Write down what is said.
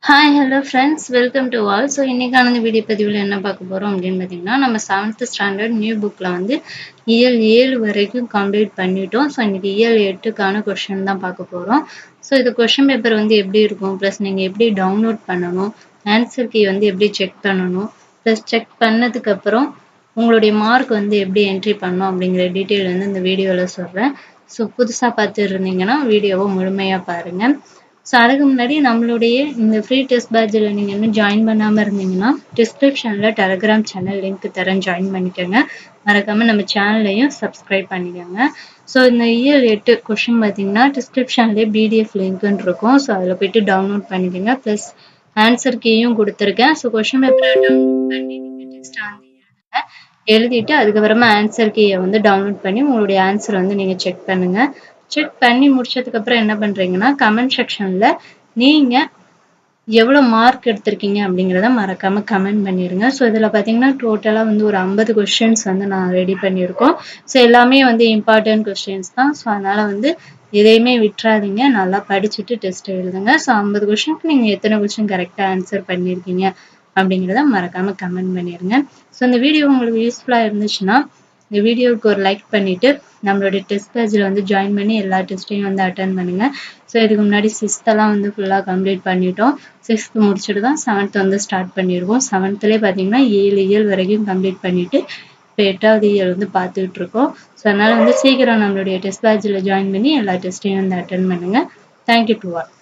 Hi hello friends welcome to all. So இன்றைக்கான இந்த video பதிவில் என்ன பார்க்க போகிறோம் அப்படின்னு பார்த்தீங்கன்னா, நம்ம 7th ஸ்டாண்டர்ட் நியூ புக்கில் வந்து இயல் 7 வரைக்கும் கம்ப்ளீட் பண்ணிட்டோம். ஸோ இன்றைக்கி இயல் 8க்கான கொஷின் தான் பார்க்க போகிறோம். ஸோ இது கொஷின் பேப்பர் வந்து எப்படி இருக்கும், ப்ளஸ் நீங்கள் எப்படி டவுன்லோட் பண்ணணும், ஆன்சர் கீ வந்து எப்படி செக் பண்ணணும், ப்ளஸ் செக் பண்ணதுக்கப்புறம் உங்களுடைய மார்க் வந்து எப்படி என்ட்ரி பண்ணணும் அப்படிங்கிற டீட்டெயில் வந்து இந்த வீடியோவில் சொல்கிறேன். ஸோ புதுசாக பார்த்துட்டு இருந்தீங்கன்னா வீடியோவை முழுமையாக பாருங்கள். ஸோ அதுக்கு முன்னாடி நம்மளுடைய இந்த ஃப்ரீ டெஸ்ட் பேட்சில் நீங்கள் இன்னும் ஜாயின் பண்ணாமல் இருந்தீங்கன்னா டிஸ்கிரிப்ஷனில் டெலகிராம் சேனல் லிங்க் தரேன், ஜாயின் பண்ணிக்கோங்க. மறக்காமல் நம்ம சேனலையும் சப்ஸ்கிரைப் பண்ணிக்கோங்க. ஸோ இந்த இயர் 8 கொஷின் பார்த்தீங்கன்னா டிஸ்கிரிப்ஷன்லேயே பிடிஎஃப் லிங்க்குன்னு இருக்கும். ஸோ அதில் போய்ட்டு டவுன்லோட் பண்ணிக்கோங்க. ப்ளஸ் ஆன்சர் கீயும் கொடுத்துருக்கேன். ஸோ கொஷின் பேப்பரை டவுன்லோட் பண்ணி நீங்கள் டெஸ்ட் வந்து எழுதிட்டு அதுக்கப்புறமா ஆன்சர் கீயை வந்து டவுன்லோட் பண்ணி உங்களுடைய ஆன்சர் வந்து நீங்கள் செக் பண்ணுங்கள். செக் பண்ணி முடிச்சதுக்கப்புறம் என்ன பண்ணுறீங்கன்னா, கமெண்ட் செக்ஷனில் நீங்கள் எவ்வளோ மார்க் எடுத்திருக்கீங்க அப்படிங்கிறத மறக்காமல் கமெண்ட் பண்ணிடுங்க. ஸோ இதில் பார்த்தீங்கன்னா டோட்டலாக வந்து ஒரு 50 கொஸ்டின்ஸ் வந்து நான் ரெடி பண்ணியிருக்கோம். ஸோ எல்லாமே வந்து இம்பார்ட்டன்ட் கொஸ்டின்ஸ் தான். ஸோ அதனால் வந்து எதையுமே விட்டுறாதீங்க, நல்லா படிச்சுட்டு டெஸ்ட் எழுதுங்க. ஸோ 50 கொஸ்டினுக்கு நீங்கள் எத்தனை கொஸ்டின் கரெக்டாக ஆன்சர் பண்ணியிருக்கீங்க அப்படிங்கிறத மறக்காமல் கமெண்ட் பண்ணிடுங்க. ஸோ இந்த வீடியோ உங்களுக்கு யூஸ்ஃபுல்லாக இருந்துச்சுன்னா இந்த வீடியோவுக்கு ஒரு லைக் பண்ணிவிட்டு நம்மளுடைய டெஸ்ட் பேட்சில் வந்து ஜாயின் பண்ணி எல்லா டெஸ்ட்டையும் வந்து அட்டன் பண்ணுங்கள். ஸோ இதுக்கு முன்னாடி 6th வந்து ஃபுல்லாக கம்ப்ளீட் பண்ணிட்டோம். 6th முடிச்சுட்டு தான் 7th வந்து ஸ்டார்ட் பண்ணியிருக்கோம். 7thலேயே பார்த்தீங்கன்னா 7 இயல் வரைக்கும் கம்ப்ளீட் பண்ணிவிட்டு இப்போ 8வது இயல் வந்து பார்த்துக்கிட்டு இருக்கோம். ஸோ அதனால் வந்து சீக்கிரம் நம்மளுடைய டெஸ்ட் பேட்சில் ஜாயின் பண்ணி எல்லா டெஸ்ட்டையும் வந்து அட்டன் பண்ணுங்கள். Thank you to all.